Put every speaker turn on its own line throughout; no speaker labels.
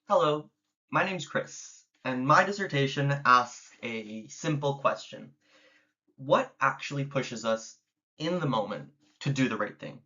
Hello, my name's Chris, and my dissertation asks a simple question. What actually pushes us in the moment to do the right thing?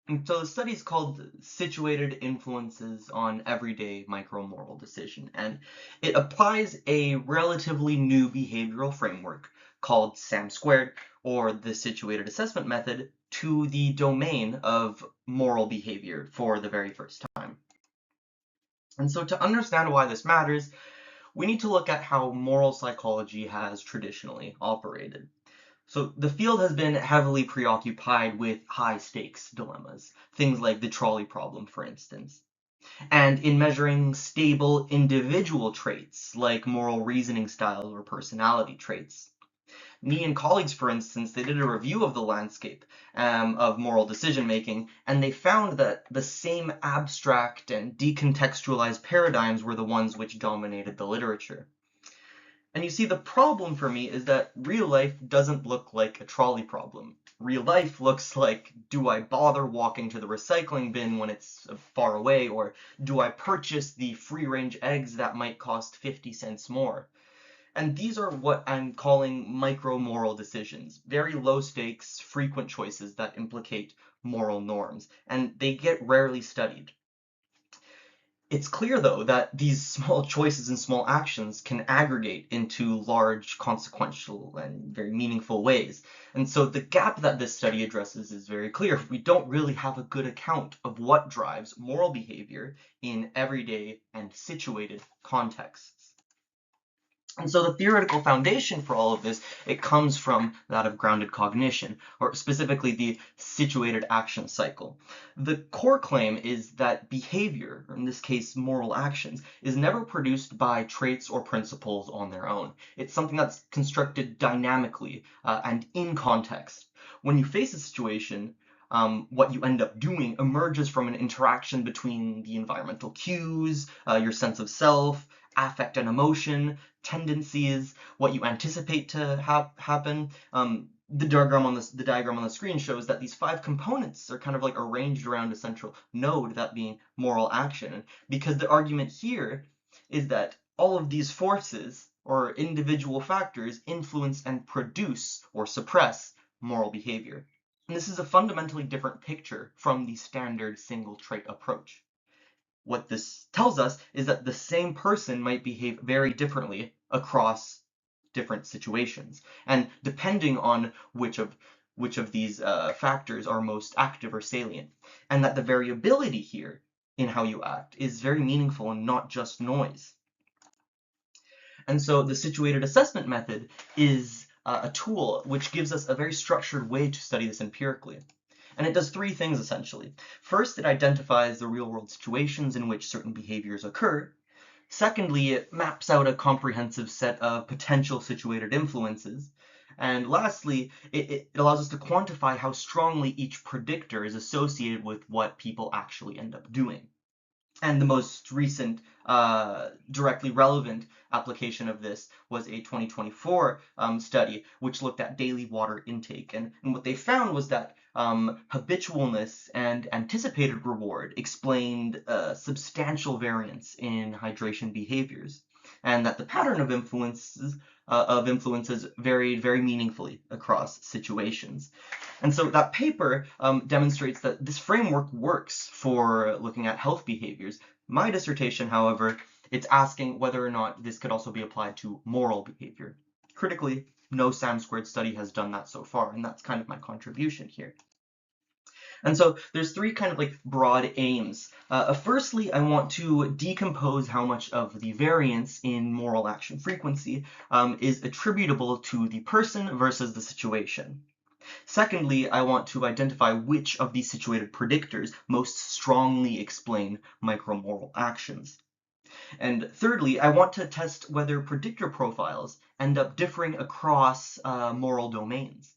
And so the study is called Situated Influences on Everyday Micromoral Decision, and it applies a relatively new behavioral framework called SAM squared, or the situated assessment method, to the domain of moral behavior for the very first time. And so to understand why this matters, we need to look at how moral psychology has traditionally operated. So the field has been heavily preoccupied with high stakes dilemmas, things like the trolley problem, for instance, and in measuring stable individual traits like moral reasoning styles or personality traits. Me and colleagues, for instance, they did a review of the landscape of moral decision making, and they found that the same abstract and decontextualized paradigms were the ones which dominated the literature. And you see, the problem for me is that real life doesn't look like a trolley problem. Real life looks like, do I bother walking to the recycling bin when it's far away, or do I purchase the free range eggs that might cost 50 cents more? And these are what I'm calling micro-moral decisions, very low stakes, frequent choices that implicate moral norms, and they get rarely studied. It's clear, though, that these small choices and small actions can aggregate into large, consequential, and very meaningful ways. And so the gap that this study addresses is very clear. We don't really have a good account of what drives moral behavior in everyday and situated contexts. And so the theoretical foundation for all of this, it comes from that of grounded cognition, or specifically the situated action cycle. The core claim is that behavior, or in this case moral actions, is never produced by traits or principles on their own. It's something that's constructed dynamically and in context. When you face a situation, what you end up doing emerges from an interaction between the environmental cues, your sense of self, affect and emotion, tendencies, what you anticipate to happen. The diagram on the screen shows that these five components are kind of like arranged around a central node, that being moral action. Because the argument here is that all of these forces or individual factors influence and produce or suppress moral behavior. And this is a fundamentally different picture from the standard single trait approach. What this tells us is that the same person might behave very differently across different situations, and depending on which of these factors are most active or salient, and that the variability here in how you act is very meaningful and not just noise. And so the situated assessment method is a tool which gives us a very structured way to study this empirically. And it does three things essentially. First, it identifies the real world situations in which certain behaviors occur. Secondly, it maps out a comprehensive set of potential situated influences. And lastly, it allows us to quantify how strongly each predictor is associated with what people actually end up doing. And the most recent directly relevant application of this was a 2024 study which looked at daily water intake. And what they found was that habitualness and anticipated reward explained substantial variance in hydration behaviors, and that the pattern of influences varied very meaningfully across situations. And so that paper demonstrates that this framework works for looking at health behaviors. My dissertation, however, it's asking whether or not this could also be applied to moral behavior. Critically, no SAM squared study has done that so far, and that's kind of my contribution here. And so there's three kind of like broad aims. Firstly, I want to decompose how much of the variance in moral action frequency is attributable to the person versus the situation. Secondly, I want to identify which of these situated predictors most strongly explain micromoral actions. And thirdly, I want to test whether predictor profiles end up differing across moral domains.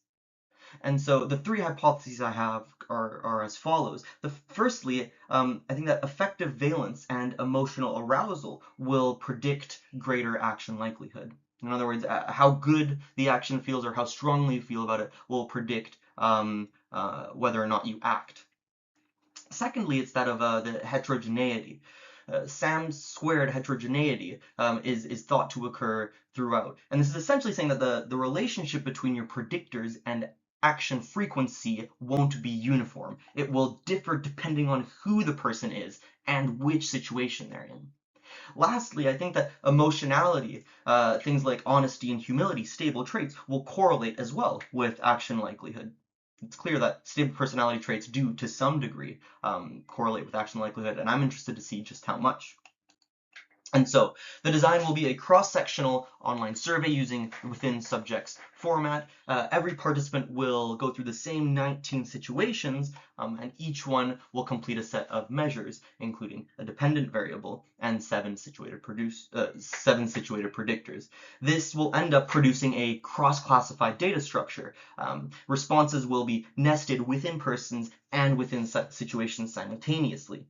And so the three hypotheses I have are as follows. Firstly, I think that affective valence and emotional arousal will predict greater action likelihood. In other words, how good the action feels or how strongly you feel about it will predict whether or not you act. Secondly, it's that of the heterogeneity. Sam-squared heterogeneity is thought to occur throughout. And this is essentially saying that the relationship between your predictors and action frequency won't be uniform. It will differ depending on who the person is and which situation they're in. Lastly, I think that emotionality, things like honesty and humility, stable traits, will correlate as well with action likelihood. It's clear that stable personality traits do, to some degree, correlate with action likelihood, and I'm interested to see just how much. And so the design will be a cross-sectional online survey using within subjects format. Every participant will go through the same 19 situations, and each one will complete a set of measures, including a dependent variable and seven situated predictors. This will end up producing a cross-classified data structure. Responses will be nested within persons and within situations simultaneously.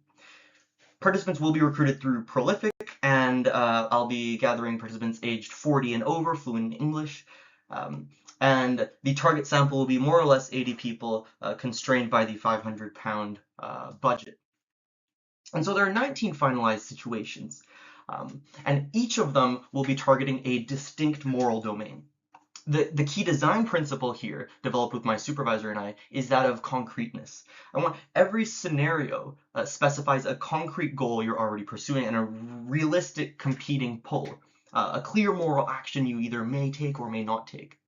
Participants will be recruited through Prolific, and I'll be gathering participants aged 40 and over, fluent in English. And the target sample will be more or less 80 people, constrained by the £500 budget. And so there are 19 finalized situations, and each of them will be targeting a distinct moral domain. The key design principle here, developed with my supervisor and I, is that of concreteness. I want every scenario specifies a concrete goal you're already pursuing and a realistic competing pull, a clear moral action you either may take or may not take.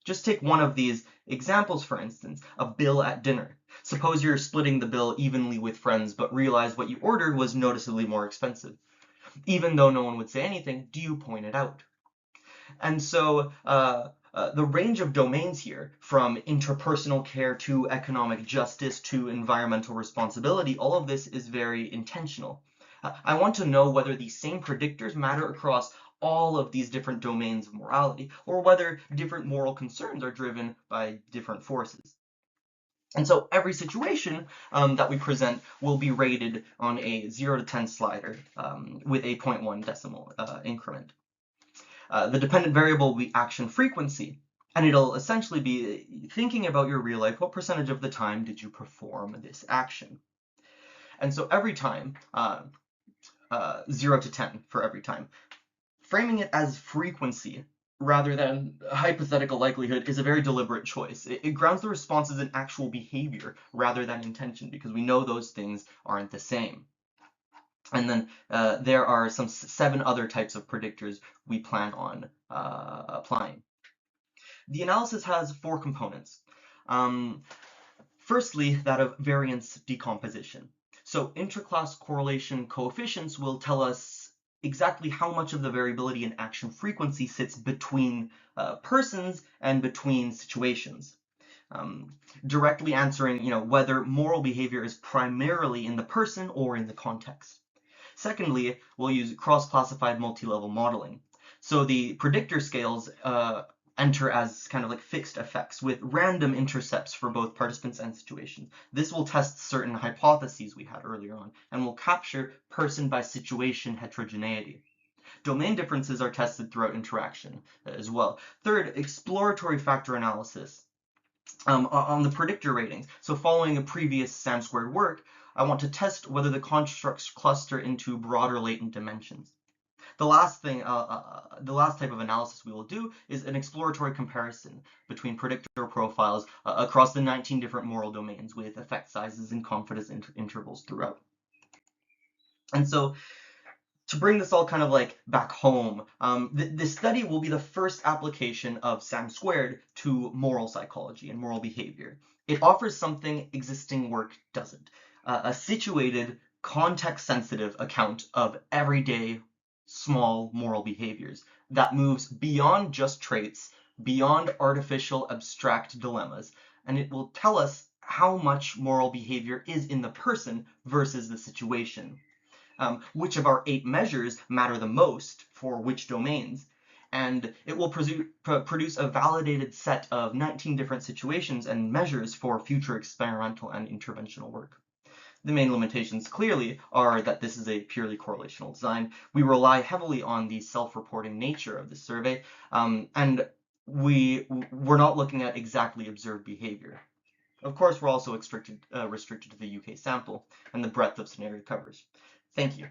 Just take one of these examples, for instance, a bill at dinner. Suppose you're splitting the bill evenly with friends, but realize what you ordered was noticeably more expensive. Even though no one would say anything, do you point it out? And so the range of domains here, from interpersonal care to economic justice to environmental responsibility, all of this is very intentional. I want to know whether these same predictors matter across all of these different domains of morality, or whether different moral concerns are driven by different forces. And so every situation that we present will be rated on a 0 to 10 slider with a 0.1 decimal increment. The dependent variable will be action frequency, and it'll essentially be thinking about your real life, what percentage of the time did you perform this action? And so every time, 0 to 10 for every time. Framing it as frequency rather than hypothetical likelihood is a very deliberate choice. It grounds the responses in actual behavior rather than intention, because we know those things aren't the same. And then there are some 7 other types of predictors we plan on applying. The analysis has 4 components. Firstly, that of variance decomposition. So interclass correlation coefficients will tell us exactly how much of the variability in action frequency sits between persons and between situations. Directly answering, whether moral behavior is primarily in the person or in the context. Secondly, we'll use cross-classified multi-level modeling. So the predictor scales enter as kind of like fixed effects with random intercepts for both participants and situations. This will test certain hypotheses we had earlier on and will capture person by situation heterogeneity. Domain differences are tested throughout interaction as well. Third, exploratory factor analysis. On the predictor ratings. So following a previous Sam-squared work, I want to test whether the constructs cluster into broader latent dimensions. The last type of analysis we will do is an exploratory comparison between predictor profiles across the 19 different moral domains with effect sizes and confidence intervals throughout. And so to bring this all kind of like back home, this study will be the first application of Sam-squared to moral psychology and moral behavior. It offers something existing work doesn't, a situated, context-sensitive account of everyday, small moral behaviors that moves beyond just traits, beyond artificial, abstract dilemmas, and it will tell us how much moral behavior is in the person versus the situation. Which of our 8 measures matter the most for which domains, and it will produce a validated set of 19 different situations and measures for future experimental and interventional work. The main limitations clearly are that this is a purely correlational design. We rely heavily on the self-reporting nature of the survey, and we're not looking at exactly observed behavior. Of course, we're also restricted to the UK sample and the breadth of scenario coverage. Thank you.